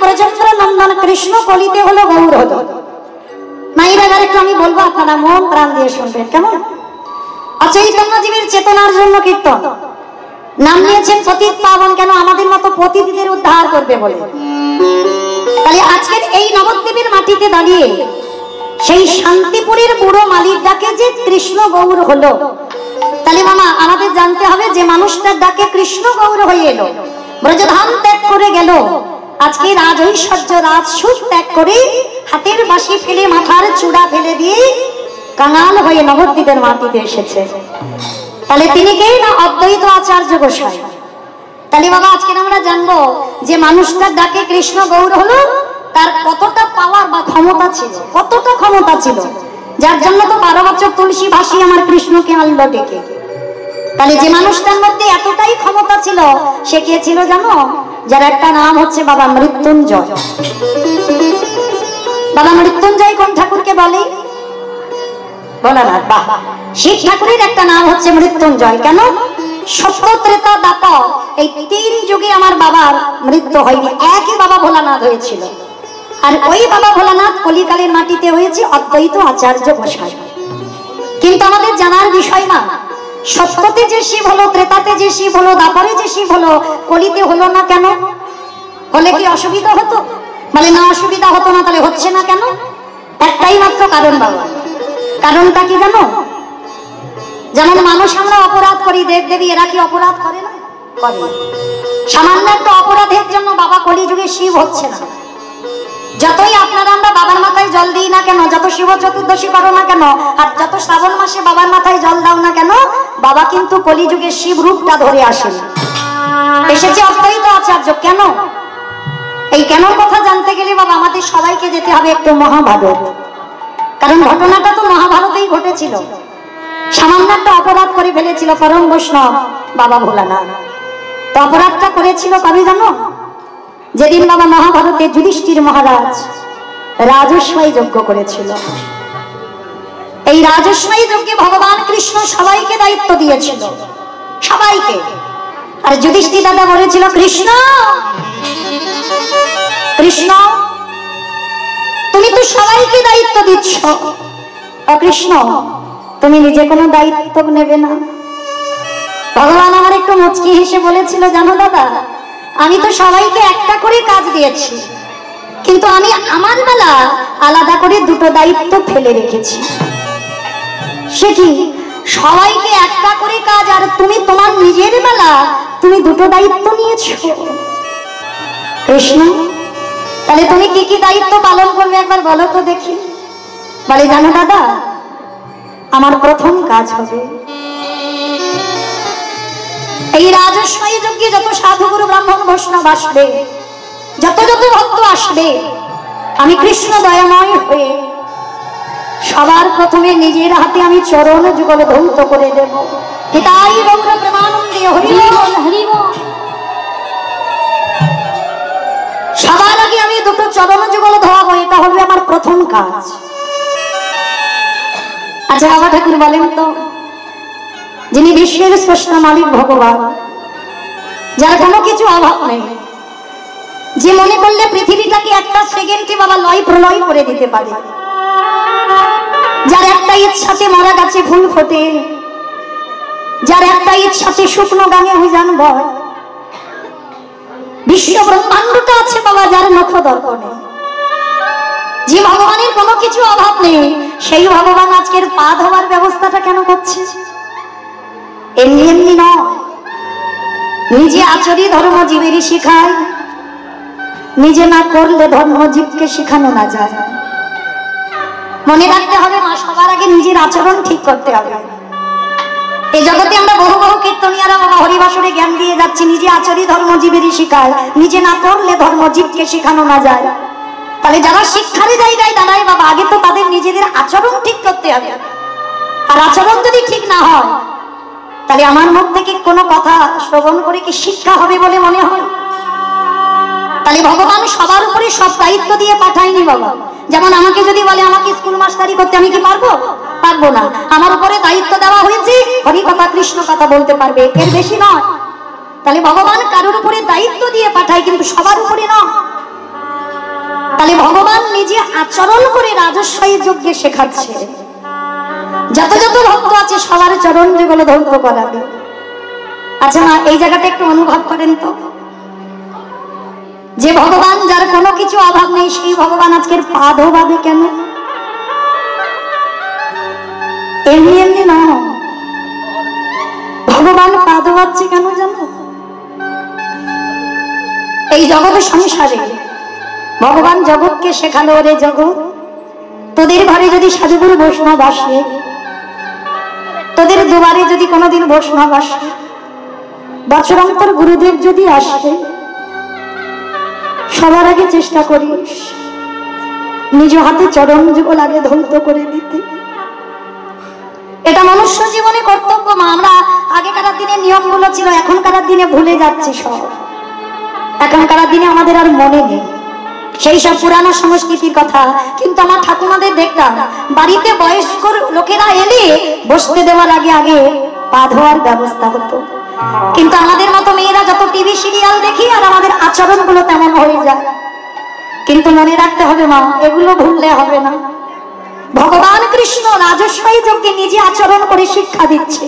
ব্রজেন্দ্র নন্দন কৃষ্ণ কলিতে হলো গৌর হলো। মায়েরা একটু আমি বলবো, আপনারা মন প্রাণ দিয়ে শুনবেন কেমন? অচৈতন্য জীবের চেতনার জন্য কীর্তন, নাম নিয়েছেন পতিত পাবন। কেন? আমাদের মতো পতিতদের উদ্ধার করবে বলে। তাহলে আজকের এই নবদ্বীপের মাটিতে দাঁড়িয়ে সেই শান্তিপুরের বুড়ো মালির ডাকে যে কৃষ্ণ গৌর হলো, তাহলে মামা আমাদের জানতে হবে যে মানুষটার ডাকে কৃষ্ণ গৌর হয়ে এলো, ব্রজধাম ত্যাগ করে গেল, আজকে রাজ ঐশ্বর্য রাজ সুখ ত্যাগ করে হাতের বাঁশি ফেলে মাথার চূড়া ফেলে দিয়ে কাঙাল হয়ে নবদ্বীপের মাটিতে এসেছে। তাহলে তিনি কে? না অদ্বৈত আচার্য গোসাই। তাহলে বাবা আজকে আমরা জানবো যে মানুষটার ডাকে কৃষ্ণ গৌর হলো, তার কতটা পাওয়ার বা ক্ষমতা ছিল, কতটা ক্ষমতা ছিল, যার জন্য তো 12 বছর তুলসী ভাসি আমার কৃষ্ণকে আনলো ডেকে। তাহলে যে মানুষটার মধ্যে এতটাই ক্ষমতা ছিল, সে কে ছিল জানো? যার একটা নাম হচ্ছে বাবা মৃত্যুঞ্জয়। বাবা মৃত্যুঞ্জয় কোন ঠাকুরকে বলে? ভোলানাথ। বাহ, শিব ঠাকুরের একটা নাম হচ্ছে মৃত্যুঞ্জয়। কেন? সত্য ত্রেতা দাপর এই 3 যুগে আমার বাবার মৃত্যু হয়নি, একই বাবা ভোলানাথ হয়েছিল। আর ওই বাবা ভোলানাথ কলিকালের মাটিতে হয়েছে অদ্বৈত আচার্য গোসাই। কিন্তু আমাদের জানার বিষয় না, সত্যতে যে শিব হলো, ত্রেতাতে যে শিব হলো, দাপরে যে শিব হলো, কলিতে হলো না কেন? হলে কি অসুবিধা হতো? মানে না অসুবিধা হতো না, তাহলে হচ্ছে না কেন? একটাই মাত্র কারণ বাবা। কারণটা কি জানো? যেমন মানুষ আমরা অপরাধ করি, দেব দেবী এরা কি অপরাধ করে না? করে। সামান্য একটা অপরাধের জন্য বাবা কলিযুগে শিব হচ্ছে না। যতই আপনারা আমরা বাবার মাথায় জল দিই না কেন, যত শিব চতুর্দশী করো না কেন, আর যত শ্রাবণ মাসে বাবার মাথায় জল দাও না কেন, বাবা কিন্তু কলিযুগে শিব রূপটা ধরে আসেন। এসেছে অদ্বৈত আচার্য। কেন? এই কেন কথা জানতে গেলে বাবা আমাদের সবাইকে যেতে হবে একটু মহাভারত। কারণ ঘটনাটা তো মহাভারতেই ঘটেছিল। সামান্য একটা অপরাধ করে ফেলেছিল পরম বৈষ্ণব বাবা ভোলানাথ। তো অপরাধটা করেছিল কবে জানো? যেদিন বাবা মহাভারতে যুধিষ্ঠির মহারাজ রাজস্বাই যজ্ঞ করেছিল। এই রাজস্বাই যজ্ঞে ভগবান কৃষ্ণ সবাইকে দায়িত্ব দিয়েছিল, সবাইকে। আর যুধিষ্ঠির দাদা বলেছিল, কৃষ্ণ কৃষ্ণ তুমি তো সবাইকে দায়িত্ব দিচ্ছ, কৃষ্ণ তুমি নিজে কোনো দায়িত্ব নেবে না? ভগবান আমার একটু মুচকি হেসে বলেছিল, জানো দাদা, আমি তো সবাইকে একটা করে কাজ দিয়েছি, কিন্তু আমি আমার বেলা আলাদা করে 2টো দায়িত্ব ফেলে রেখেছি। সে কি? সবাইকে একটা করে কাজ, আর তুমি তোমার নিজের বেলা তুমি 2টো দায়িত্ব নিয়েছো। কৃষ্ণ তাহলে তুমি কি কি দায়িত্ব পালন করবে একবার বলো তো দেখি। বলে, জানো দাদা, আমার প্রথম কাজ হবে এই রাজস্বাই যজ্ঞে যত সাধুগুরু ব্রাহ্মণ বৈষ্ণব আসবে, যত যত ভক্ত আসবে, আমি কৃষ্ণ দয়াময় হয়ে সবার প্রথমে নিজের হাতে আমি চরণ যুগল ধৌত করে দেব। হিতাই গৌর প্রেমানন্দে হরি বল হরি বল। সবার আগে আমি 2টো চরণ যুগল ধোয়াবো, এটা হবে আমার প্রথম কাজ। আচ্ছা বাবা ঠাকুর বলেন তো, যিনি বিশ্বের স্রষ্টা মালিক ভগবান, যার কোনো কিছু অভাব নেই, যে মনে করলে পৃথিবীটাকে একটা সেকেন্ডে বাবা লয় প্রলয় করে দিতে পারে, যার একটা ইচ্ছাতে মরা গাছে ফুল ফোটে, যার একটা ইচ্ছাতে শুকনো গাঙে অভিযান বয়, বিশ্ব ব্রহ্মাণ্ডটা আছে বাবা যার নখ দর্পণে, যে ভগবানের কোনো কিছু অভাব নেই, সেই ভগবান আজকের পা ধোয়ার ব্যবস্থাটা কেন করছে? এমনি এমনি নয়, নিজে আচরি ধর্ম জীবেরই শিখায়, নিজে না করলে ধর্ম জীবকে শিখানো না যায়। মনে রাখতে হবে মা, সবার আগে নিজের আচরণ ঠিক করতে হবে। এই জগতে আমরা বহু বহু কীর্তনিয়ারা বাবা হরিবাসরে জ্ঞান দিয়ে যাচ্ছি, নিজে আচরি ধর্ম জীবেরই শিখায়, নিজে না করলে ধর্ম জীবকে শিখানো না যায়। তাহলে যারা শিক্ষার জায়গায় দাঁড়ায় বাবা, আগে তো তাদের নিজেদের আচরণ ঠিক করতে হবে। আর আচরণ যদি ঠিক না হয়, তাহলে আমার মুখ থেকে কোনো কথা শ্রবণ করে কি শিক্ষা হবে বলে মনে হয়? তাহলে ভগবান সবার উপরে সব দায়িত্ব দিয়ে পাঠায়নি বাবা। যেমন আমাকে যদি বলে আমাকে স্কুল মাস্টারি করতে, আমি কি পারবো? পারবো না। আমার উপরে দায়িত্ব দেওয়া হয়েছে হরি কথা কৃষ্ণ কথা বলতে পারবে, এর বেশি নয়। তাহলে ভগবান কারোর উপরে দায়িত্ব দিয়ে পাঠায়, কিন্তু সবার উপরে নয়। তাহলে ভগবান নিজে আচরণ করে রাজস্বী যজ্ঞে শেখাচ্ছে, যত যত ভক্ত আছে সবার চরণ যেগুলো ধৌত করাবে। আচ্ছা না, এই জায়গাটা একটু অনুভব করেন তো, যে ভগবান যার কোনো কিছু অভাব নেই সেই ভগবান আজকের পা ধোবাবে কেন? এমনি এমনি না, ভগবান পা ধোয়াচ্ছে কেন জানো? এই জগৎ সংসারে ভগবান জগৎকে শেখালো, রে জগৎ, তোদের ঘরে যদি সাধুগুরু বৈষ্ণব আসে, তোদের দুয়ারে যদি কোনোদিন বৈষ্ণব আসে, বছরান্তর গুরুদেব যদি আসে, সবার আগে চেষ্টা করিস নিজ হাতে চরণ যুগল আগে ধৌত করে দিতে। এটা মনুষ্য জীবনে কর্তব্য। মা, আমরা আগেকার দিনে নিয়মগুলো ছিল, এখনকার দিনে ভুলে যাচ্ছি সব। এখনকার দিনে আমাদের আর মনে নেই সেই সব পুরানো সংস্কৃতির কথা। কিন্তু আমার ঠাকুমাদের দেখতাম বাড়িতে বয়স্ক লোকেরা এলে বসতে দেওয়ার আগে আগে পা ধোয়ার ব্যবস্থা হতো। কিন্তু আমাদের মতো মেয়েরা যত টিভি সিরিয়াল দেখি আর আমাদের আচরণ গুলো তেমন হয়ে যায়। কিন্তু মনে রাখতে হবে মা, এগুলো ভুললে হবে না। ভগবান কৃষ্ণ রাজস্বী যজ্ঞে নিজে আচরণ করে শিক্ষা দিচ্ছে।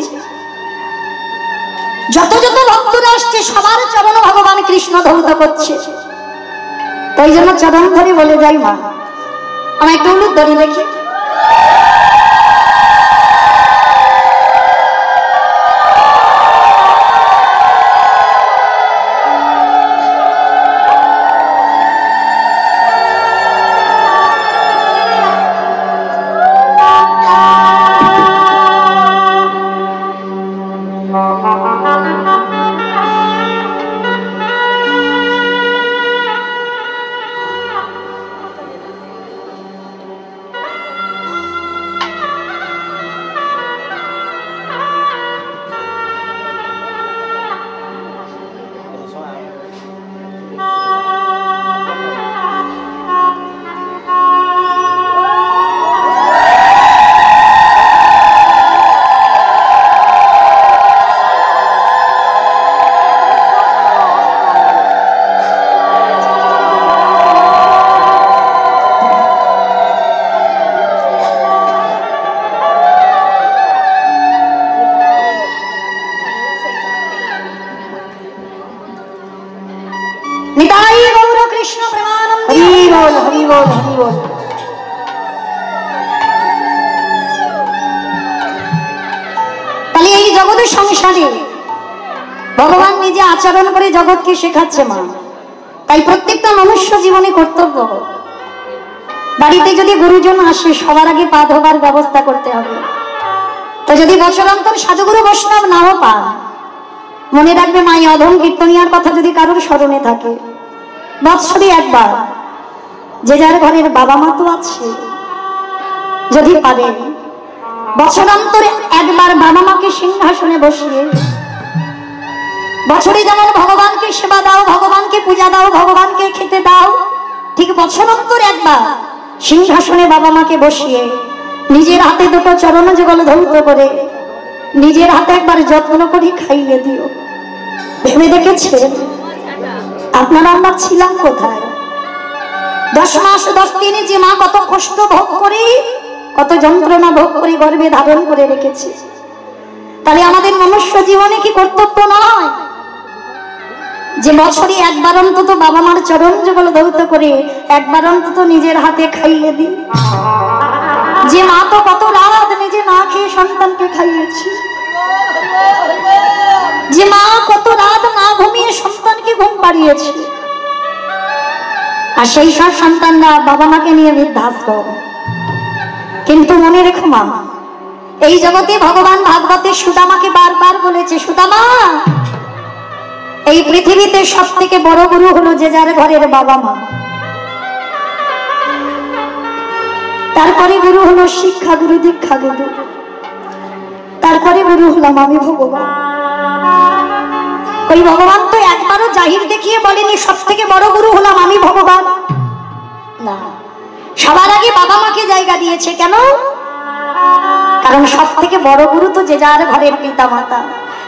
যত যত ভক্তরা আসছে সবার চরণ ভগবান কৃষ্ণ ধৌত করছে। তাই জন্য চরণ ধরে বলে যাই মা, আমার একটু উলুক ধরে দেখি। তাহলে এই জগতের সংসারে ভগবান নিজে আচরণ করে জগৎকে শেখাচ্ছে মা। তাই প্রত্যেকটা মনুষ্য জীবনে কর্তব্য, বাড়িতে যদি গুরুজন আসে সবার আগে পা ধোবার ব্যবস্থা করতে হবে। তো যদি বছরান্তর সাধুগুরু বৈষ্ণব নাও পান, মনে রাখবে মা, এই অধম কীর্তনিয়ার কথা যদি কারোর স্মরণে থাকে, বৎসরে একবার যে যার ঘরের বাবা মা তো আছে, যদি পারেন বছরান্তরে একবার বাবা মাকে সিংহাসনে বসিয়ে, বছরে যেমন ভগবানকে সেবা দাও, ভগবানকে পূজা দাও, ভগবানকে খেতে দাও, ঠিক বছরান্তর একবার সিংহাসনে বাবা মাকে বসিয়ে নিজের হাতে দুটো চরণ যুগল ধৌত করে নিজের হাতে একবার যত্ন করে খাইয়ে দিও। ভেবে দেখেছেন আপনারা আমরা ছিলাম কোথায়? 10 মাস 10 দিনে যে মা কত কষ্ট ভোগ করে, কত যন্ত্রণা ভোগ করে গর্ভে ধারণ করে রেখেছে। তাহলে আমাদের মনুষ্য জীবনে কি কর্তব্য নয় যে বছরে একবার অন্তত বাবা মার চরণ যুগল ধৌত করে একবার অন্তত নিজের হাতে খাইয়ে দিই? যে মা তো কত রাত নিজে না খেয়ে সন্তানকে খাইয়েছে, যে মা কত রাত না ঘুমিয়ে সন্তানকে ঘুম পাড়িয়েছে, আর সেই সব সন্তানরা বাবা মাকে নিয়ে বৃদ্ধাশ্র। কিন্তু মনে রেখো মা, এই জগতে ভগবান ভাগবতে সুদামাকে বারবার বলেছে, সুদামা, এই পৃথিবীতে সব থেকে বড় গুরু হলো যে যার ঘরের বাবা মা। তারপরে গুরু হলো শিক্ষা গুরু, দীক্ষা গুরু, তারপরে গুরু হলাম আমি ভগবান। ওই ভগবান তো একবারও জাহির দেখিয়ে বলেনি সব থেকে বড় গুরু হলাম আমি ভগবান, না। সবার আগে বাবা মাকে জায়গা দিয়েছে। কেন? কারণ সব থেকে বড় গুরু তো যে যার ঘরের পিতা মাতা।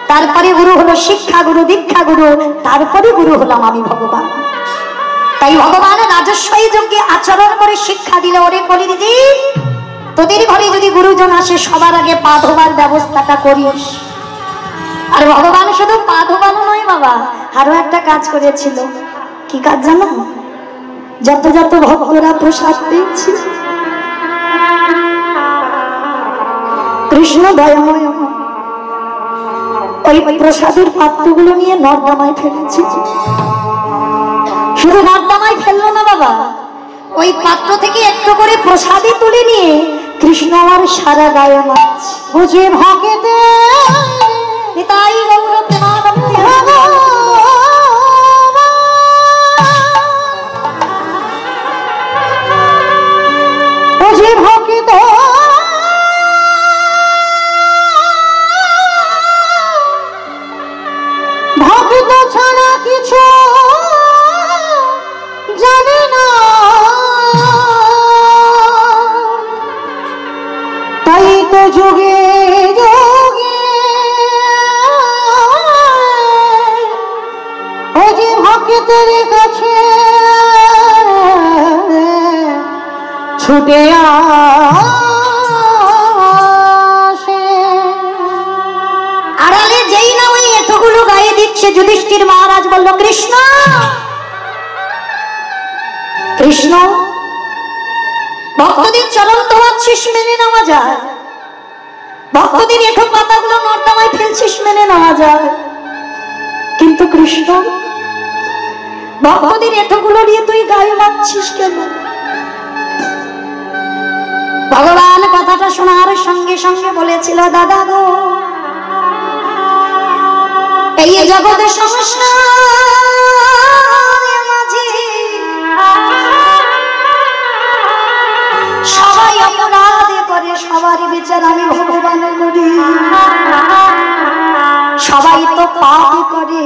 তারপরে গুরু হলো শিক্ষা গুরু, দীক্ষা গুরু, তারপরে গুরু হলাম আমি ভগবান। তাই তাই ভগবান রাজস্বই যজ্ঞে আচরণ করে শিক্ষা দিল, ওরে কলির জীব, তোদের ঘরে যদি গুরুজন আসে সবার আগে পা ধোবার ব্যবস্থাটা করিস। আর ভগবান শুধু পা ধোবানো নয় বাবা, আরো একটা কাজ করেছিল। কি কাজ জানো? যত যত ভক্তরা প্রসাদ পেয়েছে, কৃষ্ণ দয়াময় ওই প্রসাদের পাত্রগুলো নিয়ে নর্দমায় ফেলেছে। শুধু নর্দমায় ফেললো না বাবা, ওই পাত্র থেকে একটু করে প্রসাদই তুলে নিয়ে কৃষ্ণ আমার সারা গায়ে মারছে। বুঝে ভকেতে তাই গৌর প্রেমানন্দে বুঝে ভকেতে ভক্ত ছাড়া কিছু জানে না, তাই তো যুগে যুগে ওই যে ভক্তের কাছে ছুটে আসে। আড়ালে যেই না ওই এতগুলো গায়ে দিচ্ছে, যুধিষ্ঠির মহারাজ বলল, কৃষ্ণ কৃষ্ণ ভক্তদের চরণ ধোয়াচ্ছিস, মেনে নেওয়া যায়। ভক্তদের এঠো পাতাগুলো নর্দমায় ফেলছিস, মেনে নেওয়া যায়। কিন্তু কৃষ্ণ ভক্তদের এঠোগুলো নিয়ে তুই গায়ে মারছিস কেন? ভগবান কথাটা শোনার সঙ্গে সঙ্গে বলেছিল, দাদা গো, এই জগতের সমস্যা সবাই অপরাধ করে, সবারই বিচার আমি ভগবান করি, সবাই তো পাপ করে।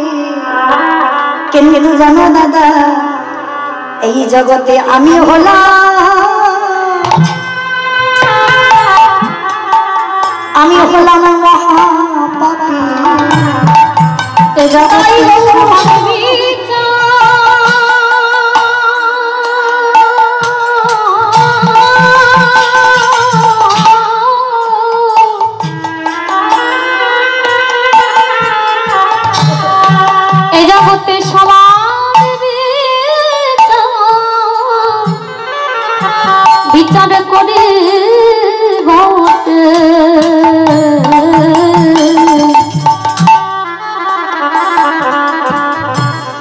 কিন্তু জানো দাদা, এই জগতে আমি হলাম মহাপাপী। এ জগতে বিচার করে বটে,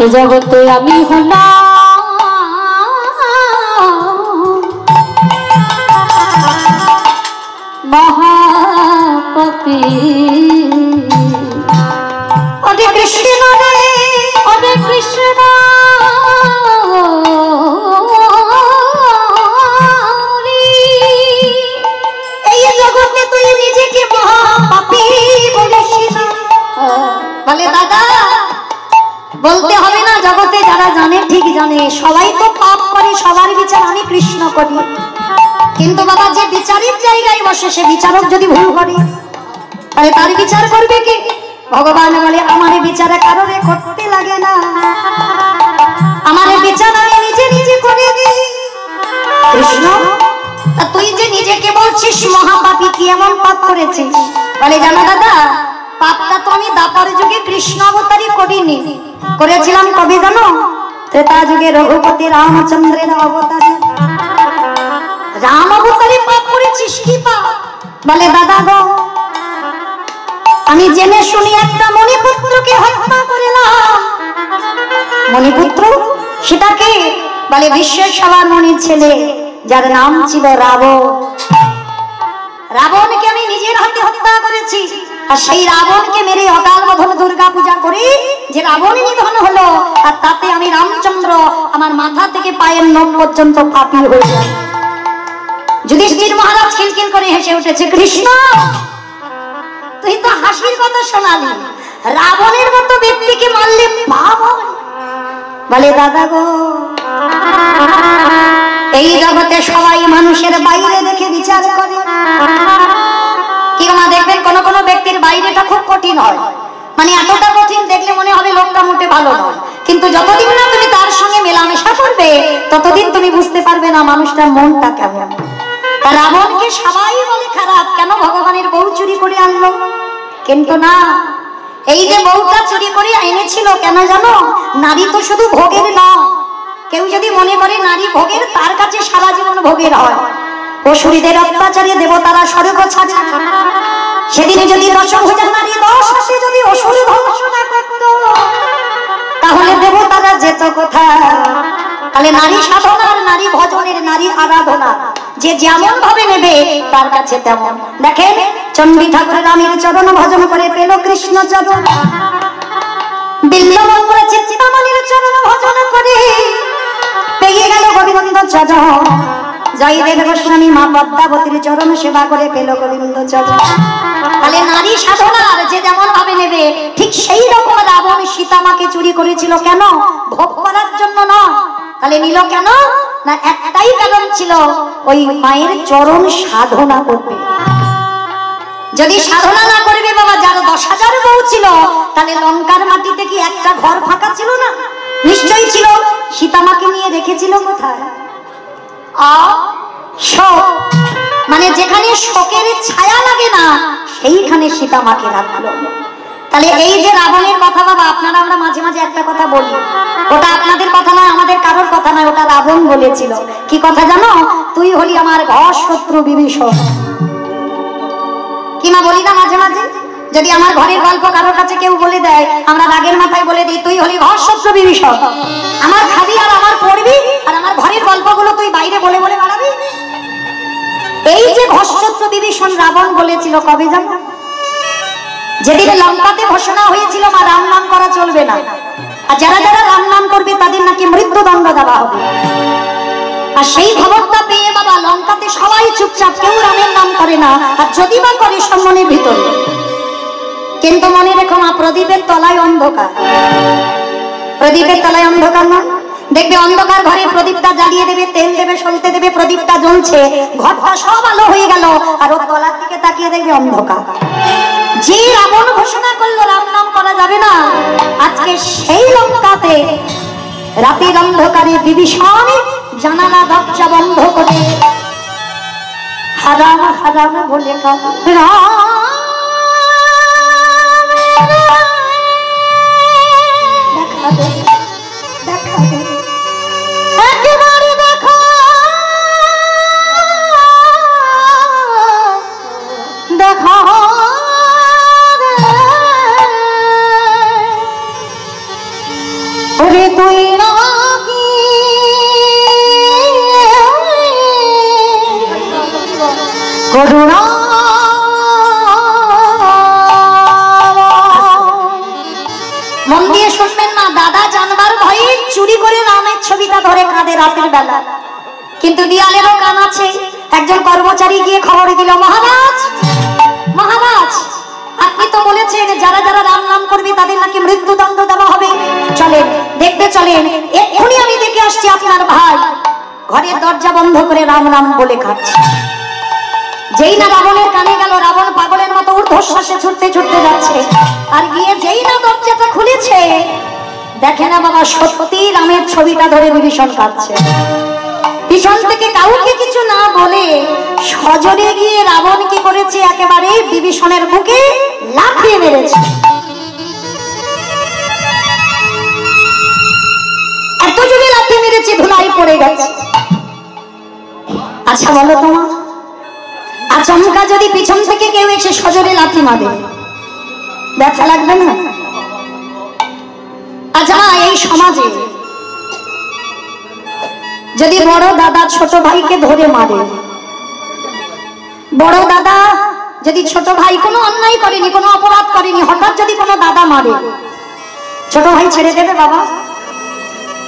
এ জগতে আমি হলাম মহাপাপী। অরে কৃষ্ণ রে, অরে কৃষ্ণ, এই জগতে তুই নিজেকে মহাপাপী বলিস না। বলে দাদা, বলতে হবে না, জগতে যারা জানে ঠিক জানে, সবাই তো পাপ করে, সবার বিচার আমি কৃষ্ণ করি। কিন্তু বাবা, যে বিচারের জায়গায় বসে সে বিচারক যদি ভুল করে, তাহলে তার বিচার করবে কে? ভগবান বলে, আমার বিচারে কারোরে করতে লাগে না, আমার বিচার আমি নিজে নিজে করে দিই। কৃষ্ণ, তা তুই যে নিজেকে বলছিস মহাপাপী, কি এমন পাপ করেছিস? বলে, জানো দাদা, পাপটা তো আমি দাপর যুগে কৃষ্ণ অবতারই করিনি, করেছিলাম কবে জানো? ত্রেতা যুগে রঘুপতি রামচন্দ্রের অবতারে। রাম অবতারে পাপ করেছিস, কি পাপ? বলে, দাদা গো, আমি জেনে শুনি একটা মণিপুত্রকে হত্যা করলাম। মণিপুত্র সেটাকে? বলে, বিশ্বের সবার মণির ছেলে, যার নাম ছিল রাবণ। রাবণকে আমি নিজের হাতে হত্যা করেছি, আর সেই রাবণকে মেরে অকাল বোধন দুর্গা পূজা করি, যে রাবণ নিধন হলো, আর তাতে আমি রামচন্দ্র আমার মাথা থেকে পায়ের নখ পর্যন্ত পাপী হয়ে যায়। যুধিষ্ঠির মহারাজ খিলখিল করে হেসে উঠেছে, কৃষ্ণ তুই তো হাসির কথা শোনালি, রাবণের মতো ব্যক্তিকে মারলে পাপ হবে। বলে, দাদা গো, এই জগতে সবাই মানুষের বাইরে দেখে বিচার করে। কিংবা দেখবেন কোন কোন ব্যক্তির বাইরেটা খুব কঠিন হয়, মানে এতটা কঠিন দেখলে মনে হবে লোকটা মোটে ভালো নয়, কিন্তু যতদিন না তুমি তার সঙ্গে মেলামেশা করবে ততদিন তুমি বুঝতে পারবে না মানুষটার মনটা কেমন। রাবণকে সবাই বলে খারাপ, কেন ভগবানের বউ চুরি করে আনলো? কিন্তু না, এই যে বউটা চুরি করে এনেছিল কেন জানো? নারী তো শুধু ভোগের না। কেউ যদি মনে করে নারী ভোগের, তার কাছে সারা জীবন ভোগের হয়। অসুরীদের অত্যাচারে দেবতারা স্বর্গ ছাড়ে। সেদিনে যদি দশভুজা নারী 10 হাতে যদি অসুর ধ্বংসনা করত, তাহলে দেবতারা যেত কোথায়? তাহলে নারী সাধনার, নারী ভজনের, নারী আরাধনা যে যেমন ভাবে নেবে তার কাছে তেমন। দেখেন চণ্ডী ঠাকুর রামের চরণ ভজন করে পেল কৃষ্ণ চরণ, বিল্লমঙ্গলা চিন্তামণির চরণ ভজন করে পেয়ে গেল গোবিন্দ চরণ। জয়দেব গোস্বামী মা পদ্মাবতীর চরণ সেবা করে পেল গোবিন্দ চরণ। তাহলে নারী সাধনার যে যেমন ভাবে নেবে, ঠিক সেই রকম রাবণ সীতামাকে চুরি করেছিল। কেন? ভোগ করার জন্য নয়। তাহলে নিল কেন? না, একটাই কারণ ছিল, ওই মায়ের চরণ সাধনা করবে। যদি সাধনা না করবে বাবা, যার 10,000 বউ ছিল, তাহলে লঙ্কার মাটিতে কি একটা ঘর ফাঁকা ছিল না? নিশ্চয়ই ছিল। সীতামাকে নিয়ে রেখেছিল কোথায়? শোক, মানে যেখানে শোকের ছায়া লাগে না সেইখানে সীতামাকে রাখলো। তাহলে এই যে রাবণের কথা বাবা, আপনারা আমরা মাঝে মাঝে একটা কথা বলি, ওটা আপনাদের কথা নয়, আমাদের কারোর কথা নয়, ওটা রাবণ বলেছিল। কি কথা জানো? তুই হলি আমার ঘর শত্রু বিভীষণ। কি মা বলি না মাঝে মাঝে? যদি আমার ঘরের গল্প কারোর কাছে কেউ বলে দেয়, আমরা রাগের মাথায় বলে দিই, তুই হলি ঘর শত্রু বিভীষণ। আমার খাবি আর আমার পড়বি, আর আমার ঘরের গল্পগুলো তুই বাইরে বলে বলে বাড়াবি। এই যে ঘর শত্রু বিভীষণ রাবণ বলেছিল কবে জানো? যেদিন লঙ্কাতে ঘোষণা হয়েছিল মা রাম নাম করা চলবে না, আর যারা যারা রাম নাম করবে তাদের নাকি মৃত্যুদণ্ড দেওয়া হবে। আর সেই খবরটা পেয়ে বাবা লঙ্কাতে সবাই চুপচাপ, কেউ রামের নাম করে না, আর যদি বা করে সম্মানের ভিতরে। কিন্তু মনে রেখো মা, প্রদীপের তলায় অন্ধকার। প্রদীপের তলায় অন্ধকার না, দেখবে অন্ধকার ঘরে প্রদীপটা জ্বালিয়ে দেবে, তেল দেবে, সলতে দেবে, প্রদীপটা জ্বলছে, ঘরটা সব আলো হয়ে গেল, আর ওর তলার দিকে তাকিয়ে দেখবে অন্ধকার। যে রাবণ ঘোষণা করলো রাম নাম করা যাবে না, আজকে সেই লঙ্কাতে রাতের অন্ধকারে বিভীষণ জানালা দরজা বন্ধ করে হারাম হারাম বলে কাঁদে। দেখা দে, দেখা দে, একেবারে দেখা, দেখা ওরে তুই নাকি করুণা। মন দিয়ে শুনবেন না, দাদা জানবার ভয়ে চুরি করে রামের ছবিটা ধরে কাঁদে রাতের বেলা। কিন্তু দিয়ালেরও কান আছে। একজন কর্মচারী গিয়ে খবর দিল, মহারাজ মহারাজ, আপনি তো বলেছেন যারা যারা রাম নাম করবে তাদের নাকি মৃত্যুদণ্ড দেওয়া হবে। চলেন দেখতে চলেন, এক্ষুনি আমি দেখে আসছি আপনার ভাই ঘরের দরজা বন্ধ করে রাম নাম বলে খাচ্ছে। যেই না রাবণের কানে গেল, রাবণ পাগলের মতো ঊর্ধ্বশ্বাসে ছুটতে ছুটতে যাচ্ছে, আর গিয়ে যেই না দরজাটা খুলেছে, দেখে না বাবা সত্যি রামের ছবিটা ধরে বিভীষণ কাঁদছে। পিছন থেকে কাউকে কিছু না বলে সজরে গিয়ে রাবণ কি করেছে, একেবারে বিভীষণের মুখে লাফিয়ে মেরেছে। এত জোরে লাফিয়ে মেরেছে ধুলাই পড়ে গেছে। আচ্ছা বলো তোমার, আচমকা যদি পিছন থেকে কেউ এসে সজরে লাথি মারে, ব্যথা লাগবে না? আচ্ছা এই সমাজে যদি বড় দাদা ছোট ভাইকে ধরে মারে, বড় দাদা যদি ছোট ভাই কোনো অন্যায় করেনি, কোনো অপরাধ করেনি, হঠাৎ যদি কোনো দাদা মারে, ছোট ভাই ছেড়ে দেবে বাবা?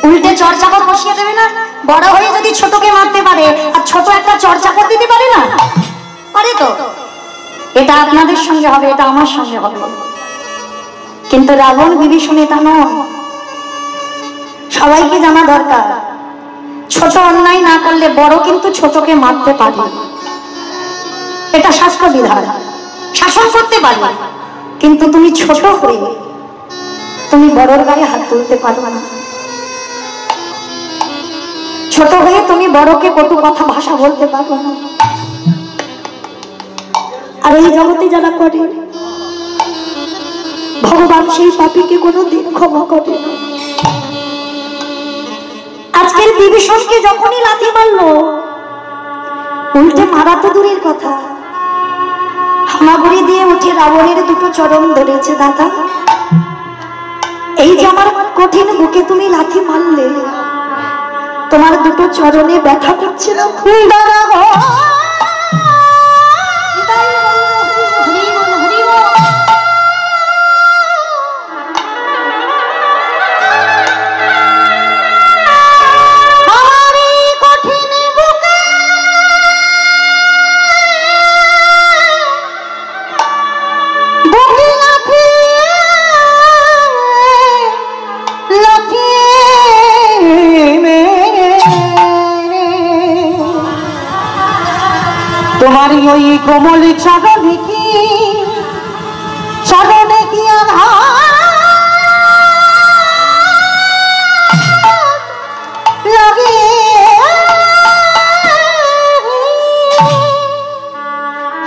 উল্টে চর্চাকর বসিয়ে দেবে না? বড় হয়ে যদি ছোটকে মারতে পারে, আর ছোট একটা চর্চাকর দিতে পারে না? পারে তো। এটা আপনাদের সঙ্গে হবে, এটা আমার সঙ্গে হবে। কিন্তু রাবণ বিভীষণ এটা নয়। সবাইকে জানা দরকার, ছোট অন্যায় না করলে বড় কিন্তু ছোটকে মারতে পারে। এটা শাস্ত্র বিধান, শাসন করতে পারবে, কিন্তু তুমি ছোট হয়ে তুমি বড়র গায়ে হাত তুলতে পারবে না। ছোট হয়ে তুমি বড়কে কটু কথা ভাষা বলতে পারো না। আর এই জগতে যারা করে ভগবান সেই পাপীকে কোনোদিন ক্ষমা করে না। আজকের বিভীষণকে যখনই লাথি মারলো, উল্টে মারা তো দূরের কথা, হামাগুড়ি দিয়ে উঠে রাবণের দুটো চরণ ধরেছে। দাদা, এই যে আমার কঠিন বুকে তুমি লাথি মারলে, তোমার দুটো চরণে ব্যথা করছে না? দাদা গো, তোমারই ওই কোমল চরণে কি লাগে।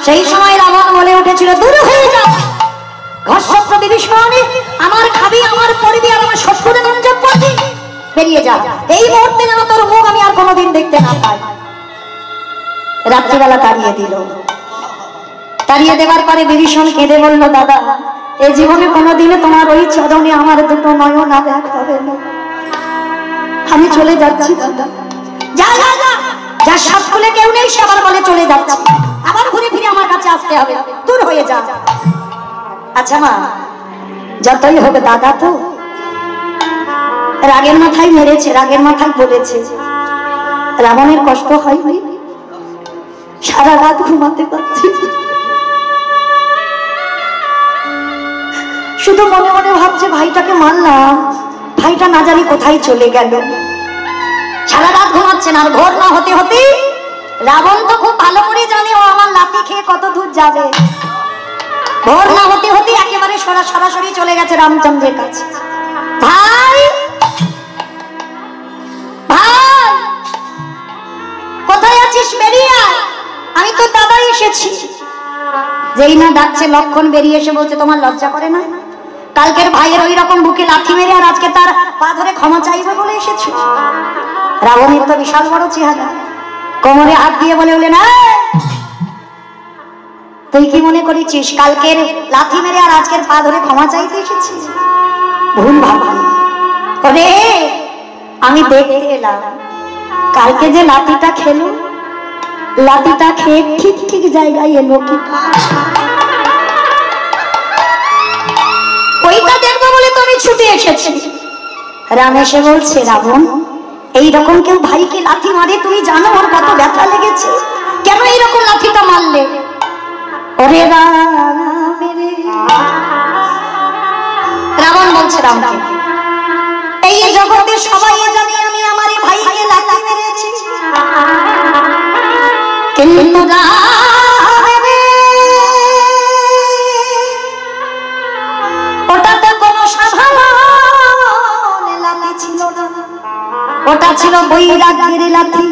সেই সময় রাবণ বলে উঠেছিল, দূর হয়ে যাও ঘর্ষত্র বিভীষণ, আমার খাবি, আমার পরিবি, আর আমার শ্বশুরের নঞ্জক করবি, বেরিয়ে যা। এই মুহূর্তে যেন তোর মুখ আমি আর কোনোদিন দেখতে না পাই। রাত্রিবেলা তাড়িয়ে দিল। তাড়িয়ে দেওয়ার পরে বিভীষণ কেঁদে বলল, দাদা, এই জীবনে কোনোদিনে তোমার ওই চরণে আমার দুটো নয়ন আর এক হবে না। আমি চলে যাচ্ছি দাদা। যা যা যা, যার সাত খুলে কেউ নেই সে আবার বলে চলে যাচ্ছে, আবার ঘুরে ফিরে আমার কাছে আসতে হবে, দূর হয়ে যা। আচ্ছা মা, যতই হোক দাদা তো রাগের মাথায় মেরেছে, রাগের মাথায় বলেছে। রাবণের কষ্ট হয়নি? সারা রাত ঘুমাতে পারছি, শুধু মনে মনে ভাবছে ভাইটাকে মারলাম, ভাইটা না জানি কোথায় চলে গেল। সারা রাত ঘুমাচ্ছে না। আর ভোর না হতে হতে রাবণ তো খুব ভালো করে জানে ও আমার লাঠি খেয়ে কত দূর যাবে। ভোর না হতে হতে একেবারে সরাসরি চলে গেছে রামচন্দ্রের কাছে। ভাই ভাই, কোথায় আছিস? বেরিয়ে আয়, আমি তো দাদাই এসেছি। যেই না ডাকছে লক্ষণ বেরিয়ে এসে বলছে, তোমার লজ্জা করে না? কালকের ভাইয়ের ওই রকম বুকে লাথি মেরে আর আজকে তার পা ধরে ক্ষমা চাইবে বলে এসেছো? রাবণের তো বিশাল বড় চেহারা, কোমরে হাত দিয়ে বলে উঠলেন, তুই কি মনে করেছিস কালকের লাথি মেরে আর আজকের পা ধরে ক্ষমা চাইতে এসেছিস? ভুল ভাবলি। ওরে, আমি দেখতে এলাম কালকে যে লাঠিটা খেলো, লাঠিটা খেয়ে ঠিক ঠিক জায়গায় এলো কি ওইটা দেখবো বলে তো আমি ছুটে এসেছি। রাম এসে বলছে, রাবণ, এইরকম কেউ ভাইকে লাথি মারে? তুমি জানো ওর কত ব্যথা লেগেছে, কেন এইরকম লাঠিটা মারলে? ওরে রাবণ বলছে রামকে, এই জগতে সবাই জানে আমি আমার ভাইকে লাথি মেরেছি, কিন্তু ওটা তো কোনো সাধারণ লাঠি ছিল না, ওটা ছিল বৈরাগ্যের লাঠি।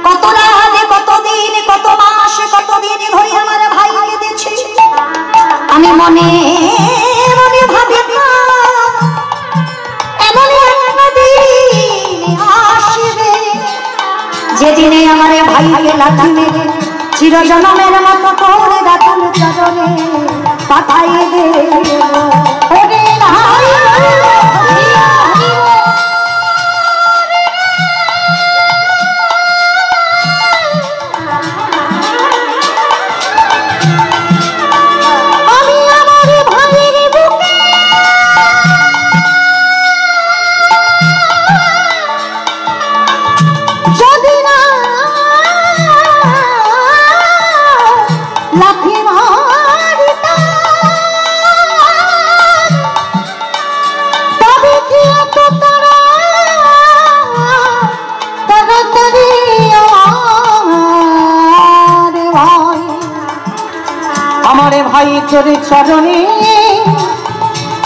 কত রাতে, কতদিন, কত মাসে, কতদিন ধরে আমার ভাই কেঁদেছে। আমি মনে মনে ভাবি এমন একটা দিন আসবে যেদিনে আমার ভাইকে লাথি মেরে চিরজনমের মতো করে রাতুল চরণে পাঠাইয়ে দেব। ভাই তোর চরণে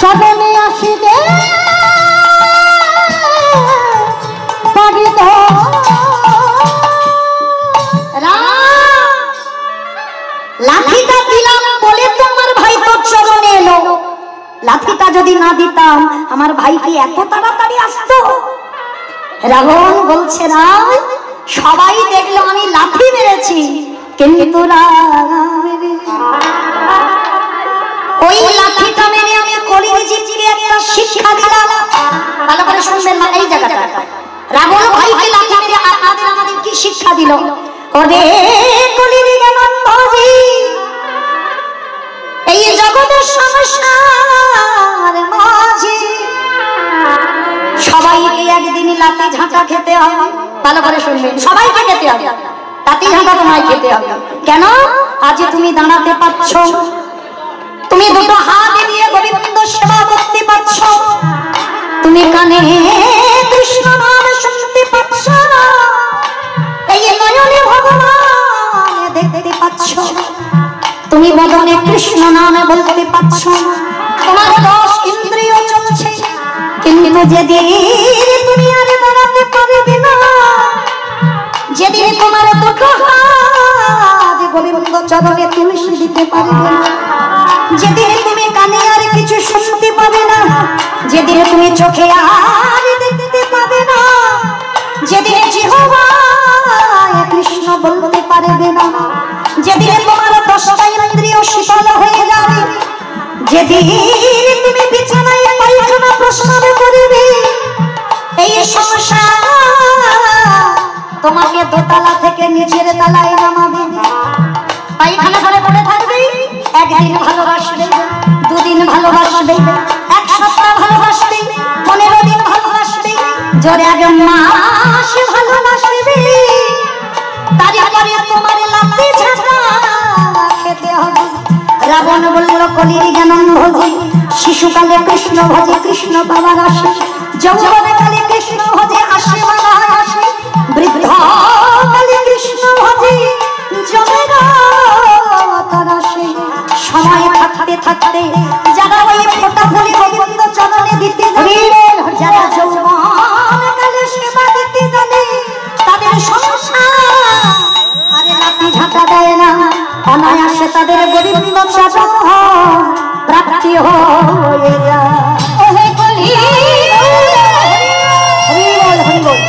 চরণে আসিলে পারি তো দিতাম আমার ভাই কি এত তাড়াতাড়ি আসতো? রাবণ বলছে না, সবাই দেখলো আমি লাঠি মেরেছি, কিন্তু ওই লাঠিটা মেরে আমি কলির জীবকে একটা শিক্ষা দিলাম। ভালো করে শুনবেন না এই জায়গাটা। রাবণ ভাইকে লাঠি মেরে আপনাদের আমাদের কি শিক্ষা দিল? ওরে কলির জ্ঞানম্ভজি, এই জগতের সংসার মাঝে সবাইকে একদিন লাঠি ঝাঁটা খেতে হবে। ভালো করে শুনবেন, সবাইকে খেতে হবে, লাঠি ঝাঁটা তোমায় খেতে হবে। কেন? আজ তুমি দাঁড়াতে পারছ, তুমি দুটো হাত দিয়ে গোবিন্দ সেবা করতে পারছ, তুমি কানে কৃষ্ণ নাম শুনতে পাচ্ছ, এই নয়নে ভগবান দেখতে পাচ্ছ, তুমি বদনে কৃষ্ণ নাম বলতে পাচ্ছ, তোমার 10 ইন্দ্রিয় চলছে, কিন্তু যেদিন তুমি আর দাঁড়াতে পারবে না, যেদিন তোমার দুটো হাত গোবিন্দ চরণে তুলসী দিতে পারবে না, যেদিন তুমি কানে আর কিছু শুনতে পাবে না, যেদিন তুমি চোখে আর দেখতে পাবে না, যেদিন জিহ্বায় কৃষ্ণ বলতে পারবে না, যেদিন তোমার 10টা ইন্দ্রিয় শীতল হয়ে যাবে, যেদিন তুমি বিছানায় পায়খানা প্রস্রাব করবে, এই সংসার তোমাকে দোতলা থেকে নিচের তলায় নামাবে, পায়খানা করে পড়ে থাকবে, একদিন ভালোবাসবে, দুদিন ভালোবাসবে, এক সপ্তাহ ভালোবাসবে, 15 দিন ভালোবাসবে, জোরে 1 মাস ভালোবাসবে, তারপরে তোমার লাঠি ঝাঁটা খেতে হবে। রাবণ বলল কলির জ্ঞানম্ভজি, শিশুকালে কৃষ্ণ ভজে কৃষ্ণ বাবার আসে, যৌবনকালে কৃষ্ণ ভজে আসে বাবার আসে, বৃদ্ধকালে কৃষ্ণ ভজে জমেরা তার আসে। সময় থাকতে থাকতে যারা ওই ফোঁটা ফুলে গোবিন্দ চরণে দিতে জানে, যারা যৌবনকালে সেবা দিতে জানে, তাদের সংসার আরে লাঠি ঝাঁটা দেয় না, অনায়াসে তাদের গোবিন্দ চরণ প্রাপ্তি হয়ে যায়। ওহে কলি হরি বল হরি বল।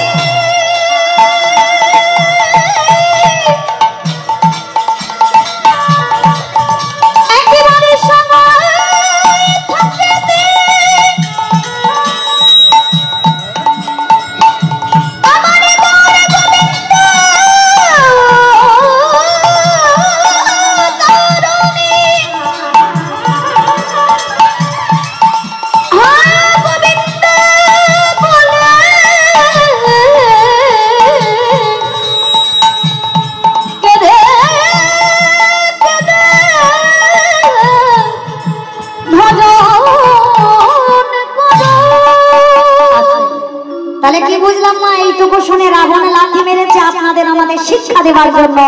তাহলে কি বুঝলাম না? এইটুকু শুনে রাবণ লাঠি মেরেছে আপনাদের আমাদের শিক্ষা দেওয়ার জন্য।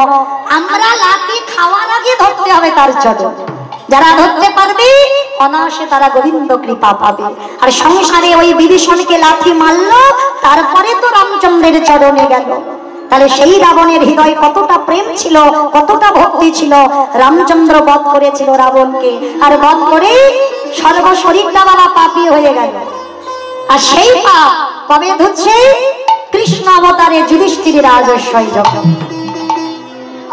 আমরা লাঠি খাওয়ার আগে ধরতে হবে তার চরণ, যারা ধরতে পারবে অনায়াসে তারা গোবিন্দ কৃপা পাবে। আর সংসারে ওই বিভীষণকে লাঠি মারলো, তারপরে তো রামচন্দ্রের চরণে গেল। তাহলে সেই রাবণের হৃদয় কতটা প্রেম ছিল, কতটা ভক্তি ছিল। রামচন্দ্র বধ করেছিল রাবণকে, আর বধ করে সর্বশরীরটা বাবা পাপী হয়ে গেল। আর সেই পাপ কবে ধুচ্ছে? কৃষ্ণ অবতারে যুধিষ্ঠির রাজস্বই যখন।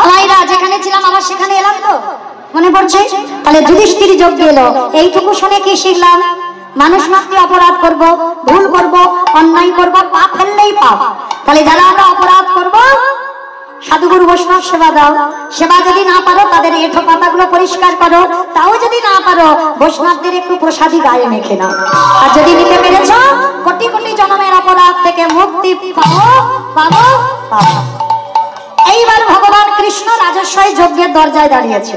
আমাইরা যেখানে ছিলাম আবার সেখানে এলাম তো, মনে পড়ছে? তাহলে যুধিষ্ঠির যোগ এলো। এইটুকু শুনে কি শিখলাম? মানুষ মাত্র অপরাধ করব, ভুল করব, অন্যায় করব, পাপ ফেললেই পাপ। তাহলে যারা আমরা অপরাধ করব, সাধুগুরু বৈষ্ণব সেবা দাও। সেবা যদি না পারো তাদের এঁঠো পাতাগুলো পরিষ্কার করো। তাও যদি না পারো বৈষ্ণবদের একটু প্রসাদী গায়ে মেখে নাও। আর যদি নিতে পেরেছ, কোটি কোটি জন্মের অপরাধ থেকে মুক্তি পাবো পাবো পাবো। এইবার ভগবান কৃষ্ণ রাজস্বই যজ্ঞের দরজায় দাঁড়িয়েছে।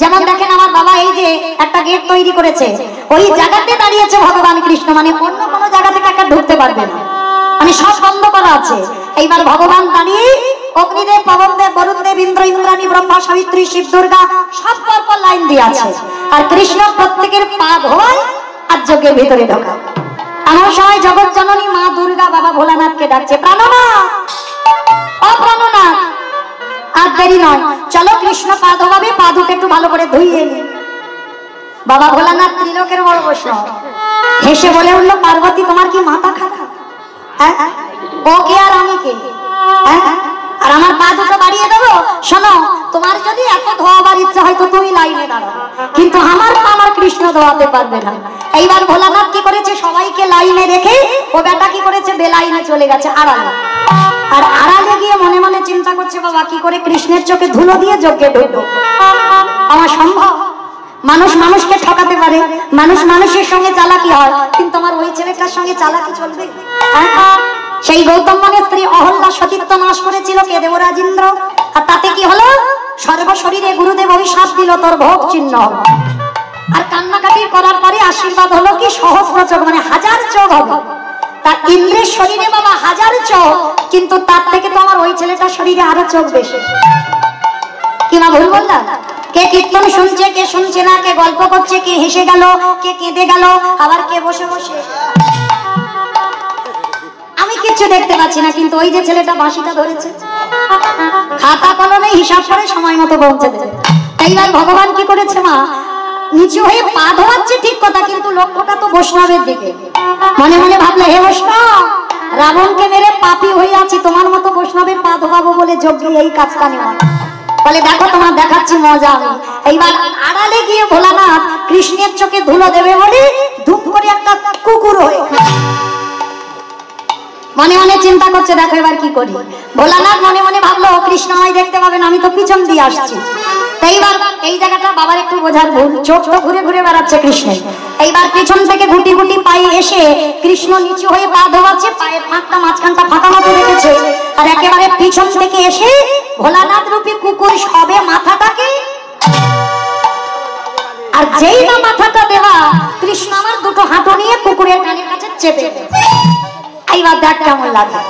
যেমন দেখেন আমার বাবা এই যে একটা গেট তৈরি করেছে, ওই জায়গাতে দাঁড়িয়েছে ভগবান কৃষ্ণ। মানে অন্য কোনো জায়গা থেকে একটা ঢুকতে পারবে না, মানে সব বন্ধ করা আছে। এইবার ভগবান দাঁড়িয়ে অগ্নিদেব, পবনদেব, বরুণদেব, ইন্দ্র, ইন্দ্রাণী, ব্রহ্মা, সাবিত্রী, শিব, দুর্গা সব পরপর লাইন দিয়ে আছে। আর কৃষ্ণ প্রত্যেকের পা ধোয় আর যজ্ঞের ভিতরে ঢোকা। এমন সময় জগৎ জননী মা দুর্গা বাবা ভোলানাথকে ডাকছে, প্রাণনাথ, ও প্রাণনাথ, আর দেরি নয়, চলো কৃষ্ণ পা ধোয়াবে, পা দুটো একটু ভালো করে ধুইয়ে নি। বাবা ভোলানাথ ত্রিলোকের বড় বৈষ্ণব, হেসে বলে উঠলো, পার্বতী তোমার কি মাথা খারাপ? হ্যাঁ, ও কে আর আমি কে? হ্যাঁ, আর আমার পা দুটো বাড়িয়ে দেবো? শোনো, তোমার যদি এত ধোয়াবার ইচ্ছা হয় তো তুমি লাইনে দাঁড়াও, কিন্তু আমার পা আমার কৃষ্ণ ধোয়াতে পারবে না। এইবার ভোলানাথ কি করেছে, সবাইকে লাইনে রেখে ও বেটা কি করেছে, বেলাইনে চলে গেছে আড়ালে। আর আড়ালে গিয়ে মনে মনে চিন্তা করছে, বাবা কি করে কৃষ্ণের চোখে ধুলো দিয়ে যজ্ঞে ঢুকবো? আমার সম্ভব? মানুষ মানুষকে ঠকাতে পারে, মানুষ মানুষের সঙ্গে চালাকি হয়, কিন্তু আমার ওই ছেলেটার সঙ্গে চালাকি চলবে? সেই গৌতম মনের স্ত্রী অহল্যা সতীত্ব নাশ করেছিল কে? দেবরাজ ইন্দ্র। আর তাতে কি হলো, সর্ব শরীরে গুরুদেব অভিশাপ দিল, তোর ভোগ চিহ্ন। আর কান্নাকাটি করার পরে আশীর্বাদ হলো কি, সহস্র চোখ, মানে 1000 চোখ হবে। তা ইন্দ্রের শরীরে বাবা 1000 চোখ, কিন্তু তার থেকে তো আমার ওই ছেলেটার শরীরে আরো চোখ বেশি। কি না ভুল বললাম? কে কীর্তন শুনছে, কে শুনছে না, কে গল্প করছে, কে হেসে গেল, কে কেঁদে গেল, আবার কে বসে বসে, আমি কিচ্ছু দেখতে পাচ্ছি না, কিন্তু ওই যে ছেলেটা বাঁশিটা ধরেছে, খাতা কলমে হিসাব করে সময় মতো পৌঁছে দেবে। এইবার ভগবান কি করেছে, মা নিচু হয়ে পা ধোয়াচ্ছে ঠিক কথা, কিন্তু লক্ষ্যটা তো বৈষ্ণবের দিকে। মনে মনে ভাবলে, হে বৈষ্ণব, রাবণকে মেরে পাপী হয়ে আছি, তোমার মতো বৈষ্ণবের পা ধোয়াবো বলে যজ্ঞে এই কাজটা নেওয়া। বলে দেখো তোমার দেখাচ্ছি মজা আমি। এইবার আড়ালে গিয়ে ভোলানাথ কৃষ্ণের চোখে ধুলো দেবে বলে ধূপ করে একটা কুকুর হয়ে মনে মনে চিন্তা করছে, দেখো এবার কি করি। ভোলানাথ মনে মনে ভাবলো, কৃষ্ণ আমায় দেখতে পাবেন, আমি তো পিছন দিয়ে আসছি। এইবার এই জায়গাটা বাবার একটু বোঝার ভুল, চোখ তো ঘুরে ঘুরে বেড়াচ্ছে কৃষ্ণের। এইবার পিছন থেকে গুটি গুটি পায়ে এসে কৃষ্ণ নিচু হয়ে পা ধোয়াচ্ছে, পায়ের ফাঁকটা মাঝখানটা ফাঁকা মতো রেখেছে, আর একেবারে পিছন থেকে এসে ভোলানাথ রূপী কুকুর সবে মাথাটাকে, আর যেই না মাথাটা দেওয়া, কৃষ্ণ আমার দুটো হাঁটু নিয়ে কুকুরের কানের কাছে চেপে। এইবার দেখ কেমন লাগে।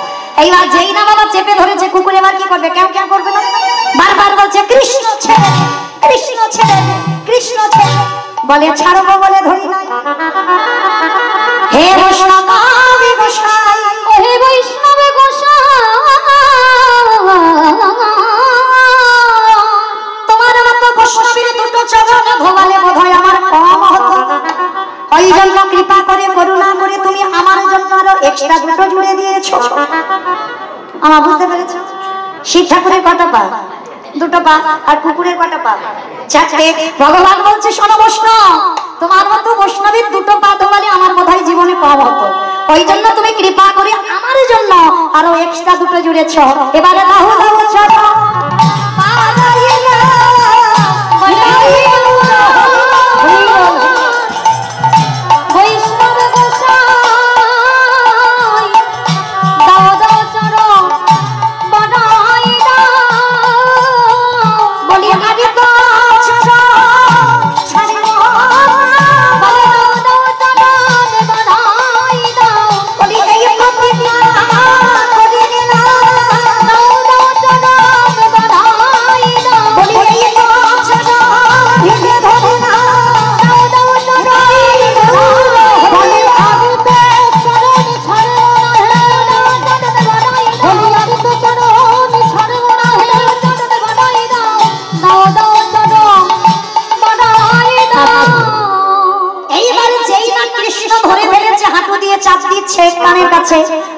এইবার যেই না বাবা চেপে ধরেছে কুকুর, এবার কি করবে? কেউ কেউ করবে না, বারবার বলছে কৃষ্ণ ছেড়ে, কৃষ্ণ ছেড়ে, কৃষ্ণ ছেড়ে। বলে ছাড়বো বলে ধরি নাই। হে বৈষ্ণব গোসাই, হে বৈষ্ণব গোসাই, তোমার মতো বৈষ্ণবের দুটো চরণ ধোয়ালে বোধহয় আমার কম হতো। ওই জন্য কৃপা করে করুণা করে তুমি আমার জন্য আরো এক্সট্রা দুটো জুড়ে দিয়েছো। আমার বুঝতে পেরেছো? শিব ঠাকুরের কটা পা? দুটো পা। আর কুকুরের কটা পা? চারটে। ভগবান বলছে, শোনো বৈষ্ণব, তোমার মতো বৈষ্ণবের দুটো পা ধোয়ালে আমার বোধহয় জীবনে কম হতো, ওই জন্য তুমি কৃপা করে আমার জন্য আরো এক্সট্রা দুটো জুড়েছ। এবারে দাও দাও চলো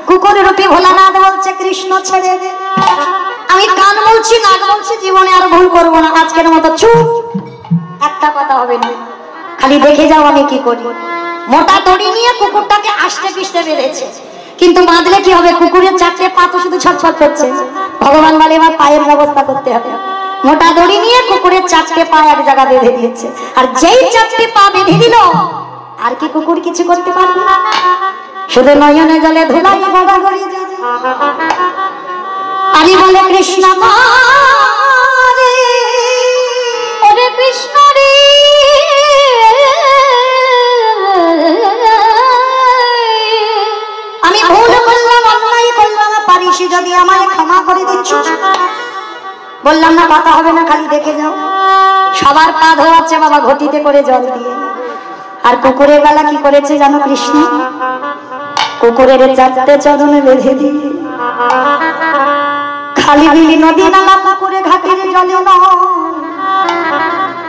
কুকুরের রূপে ভোলানাথ বলছে কৃষ্ণ ছেড়ে দে। আমি কান বলছি, নাক বলছি, জীবনে আর ভুল করবো না, আজকের মতো চুপ, একটা কথা হবে না, খালি দেখে যাও আমি কি করি। মোটা দড়ি নিয়ে কুকুরটাকে আষ্টে পিষ্টে বেঁধেছে, কিন্তু বাঁধলে কি হবে, কুকুরের চারটে পা তো শুধু ছটছট করছে। ভগবান বলে এবার পায়ের ব্যবস্থা করতে হবে। মোটা দড়ি নিয়ে কুকুরের চারটে পা এক জায়গা বেঁধে দিয়েছে, আর যেই চারটে পা বেঁধে দিল আর কি কুকুর কিছু করতে পারবে না, শুধু নয়নে জলে ধুলাই গড়াগড়ি যায়। আমি বলে কৃষ্ণ রে, ওরে কৃষ্ণ রে, আমি ভুল করলাম, অন্যায় করলাম, পারিস যদি আমায় ক্ষমা করে দিচ্ছ। বললাম না কথা হবে না, খালি দেখে যাও। সবার পা ধোয়াচ্ছে বাবা ঘটিতে করে জল দিয়ে। আর কুকুরের বেলা কি করেছে জানো কৃষ্ণ? কুকুরের চারটে চরণে বেঁধে দিয়ে খালি বিলি নদী নালা পুকুরে ঘাটের জলে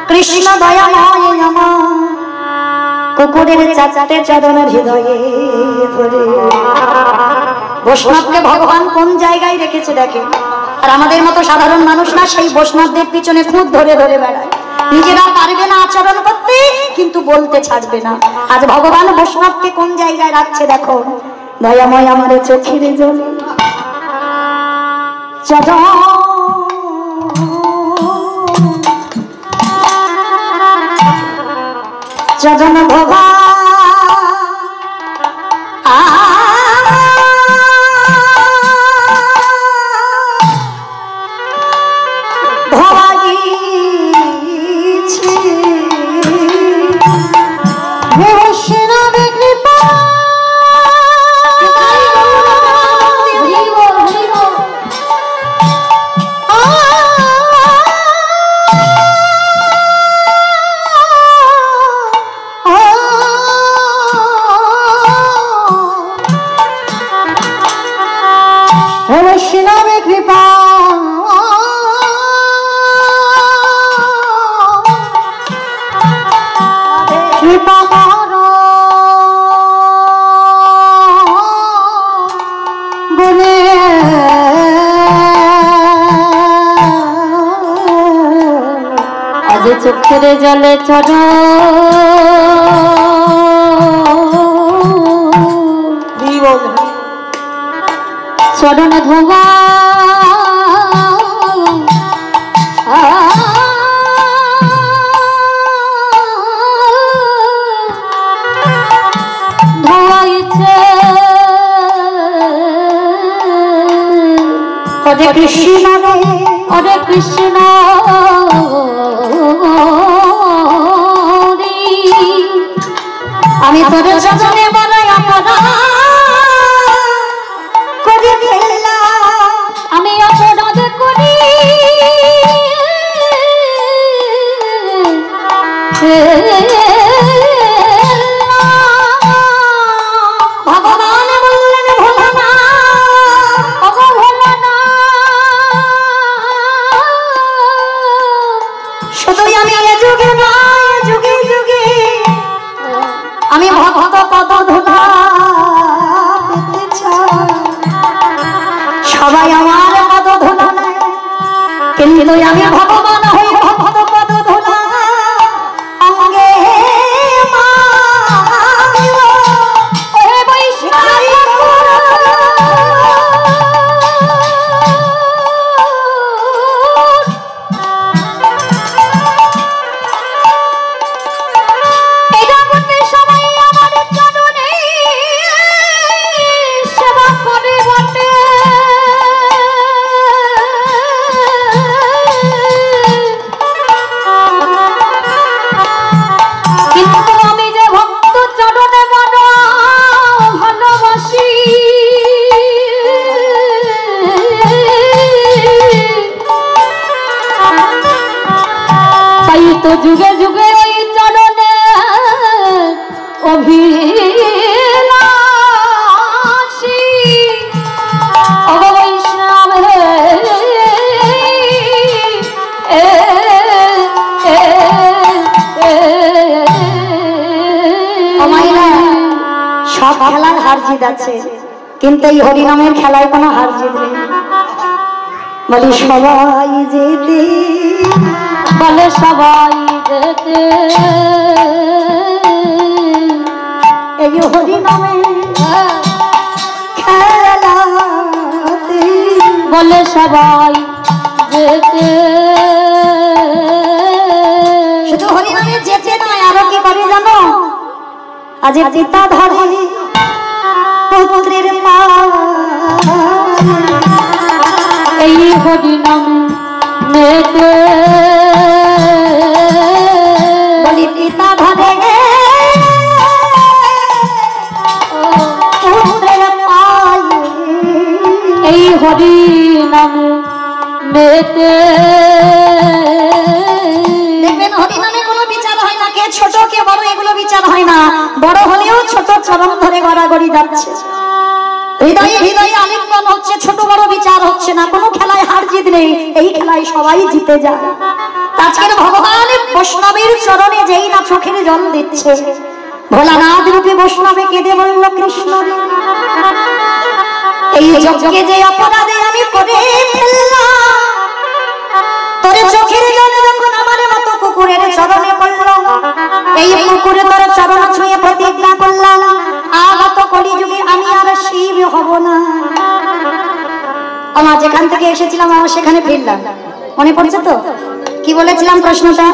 কৃষ্ণ দয়াময় আমার কুকুরের চাচাটে চরণ হৃদয়ে ধরে। বৈষ্ণবকে ভগবান কোন জায়গায় রেখেছে দেখে। আর আমাদের মতো সাধারণ মানুষ না সেই বৈষ্ণবদের পিছনে খুব ধরে ধরে বেড়ায়। নিজেরা পারবে না আচরণ করতে, কিন্তু বলতে ছাড়বে না। আজ ভগবান বৈষ্ণবকে কোন জায়গায় রাখছে দেখো। দয়াময় আমার চোখের জল চরণ ভগা চোখের জলে চরণ ধোয়া ধোয়াইছে হরে কৃষ্ণ হরে কৃষ্ণ আমি তোর চরণে বলাই অপরাধ করে ফেললাম, আমি অপরাধ করি ভগবান বললেন ভোলা না, ভোলা না, শুধুই আমি এ যুগে নয় যুগে যুগে আমি ভক্ত পদ ধুলা পেতে চাই। সবাই আমার পদ ধুলা নেয়, কিন্তু আমি ভগবান হই ভক্ত পদ ধুলা অঙ্গে যুগে যুগে ওই চরণে অভিলাষী অবৈষ্ণব সব খেলার হার জিত আছে, কিন্তু এই হরিনামের খেলায় কোনো হার জিত নেই। বলি সবাই যেতে, বলে সবাই যেতে এই হরিনামে খেলাতে, বলে সবাই যেতে। শুধু হরিনামে যেতে নয়, আরো কি করে জানো? আজ পিতা ধরে পুত্রের মা এই হরিনাম নেতে, বলি পিতা ধরে পুত্রের পায় এই হরিনাম নেতে। দেখবেন হরিনামে কোনো বিচার হয় না, কে ছোট কে বড় এগুলো বিচার হয় না। বড় হলেও ছোট চরণ ধরে গড়াগড়ি যাচ্ছে, হৃদয়ে হৃদয়ে আলিঙ্গন হচ্ছে, ছোট বড় বিচার হচ্ছে না। কোনো খেলায় হার জিত নেই, এই খেলায় সবাই জিতে যায়। আজকের ভগবান বৈষ্ণবের চরণে যেই না চোখের জল দিচ্ছে, ভোলানাথ রূপী বৈষ্ণবে কেঁদে বলল কৃষ্ণ রে, এই যজ্ঞে যে অপরাধে আমি করে ফেললাম, তোর চোখের জলে যখন আমার মতো কুকুরের চরণে পড়ল, এই কুকুরে তোর চরণ ছুঁয়ে প্রতিজ্ঞা করলাম আগত কলিযুগে আমি আর শিব হব না। আমার যেখান থেকে এসেছিলাম আমার সেখানে ফিরলাম, মনে পড়ছে তো? কি বলেছিলাম প্রশ্নটা?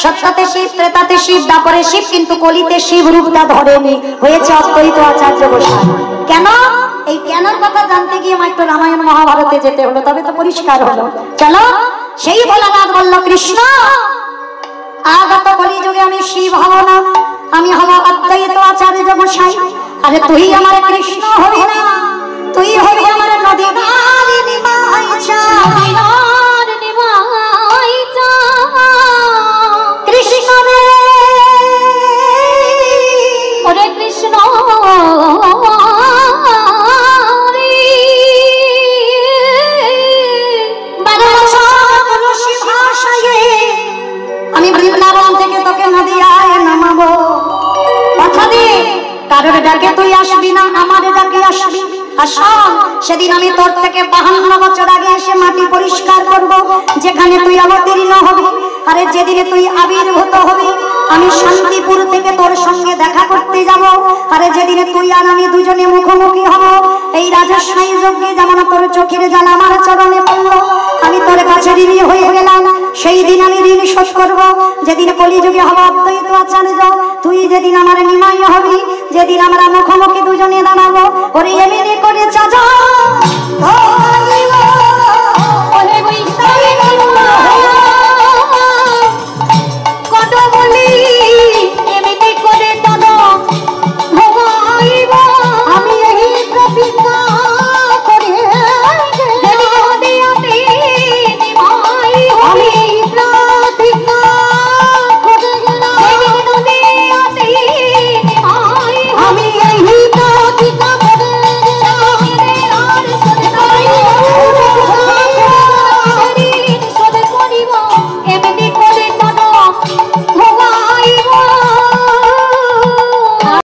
সত্যতে শিব, ত্রেতাতে শিব, দ্বাপরে শিব, কিন্তু কলিতে শিব রূপটা ধরেনি, হয়েছে অদ্বৈত আচার্য গোসাই। কেন? এই কেনর কথা জানতে গিয়ে আমার একটু রামায়ণ মহাভারতে যেতে হলো, তবে তো পরিষ্কার হলো। চলো, সেই ভোলানাথ বলল কৃষ্ণ আগত কলিযুগে আমি শিব হব না, আমি হব অদ্বৈত আচার্য গোসাই। আরে তুই আমার কৃষ্ণ হবি না, তুই হবি আমার নদী কৃষ্ণ রে, ওরে কৃষ্ণ আমি বৃন্দাবন থেকে তোকে নদিয়ায় নামাবো, কথা দে কারোর ডাকে তুই আসবি না, আমার ডাকে আসবি। আসন সেদিন আমি তোর থেকে 52 বছর আগে এসে মাটি পরিষ্কার করব, যেখানে তুই অবতীর্ণ হবি। আরে যেদিনে তুই আবির্ভূত হবি আমি শান্তিপুর থেকে তোর সঙ্গে দেখা করতে যাব। আরে যেদিনে তুই আর আমি দুজনে মুখোমুখি হব, এই রাজস্বাই যজ্ঞে যেমন তোর চোখের জল আমার চরণে পড়ল, আমি তোর কাছে ঋণী হয়ে গেলাম। সেই দিন আমি ঋণ শোধ করব, যেদিন কলিযুগে হব অদ্বৈত আচার্য, তুই যেদিন আমার নিমাই হবি, যেদিন আমরা মুখোমুখি দুজনে দাঁড়াবো। ওরে এমনি করে চাচা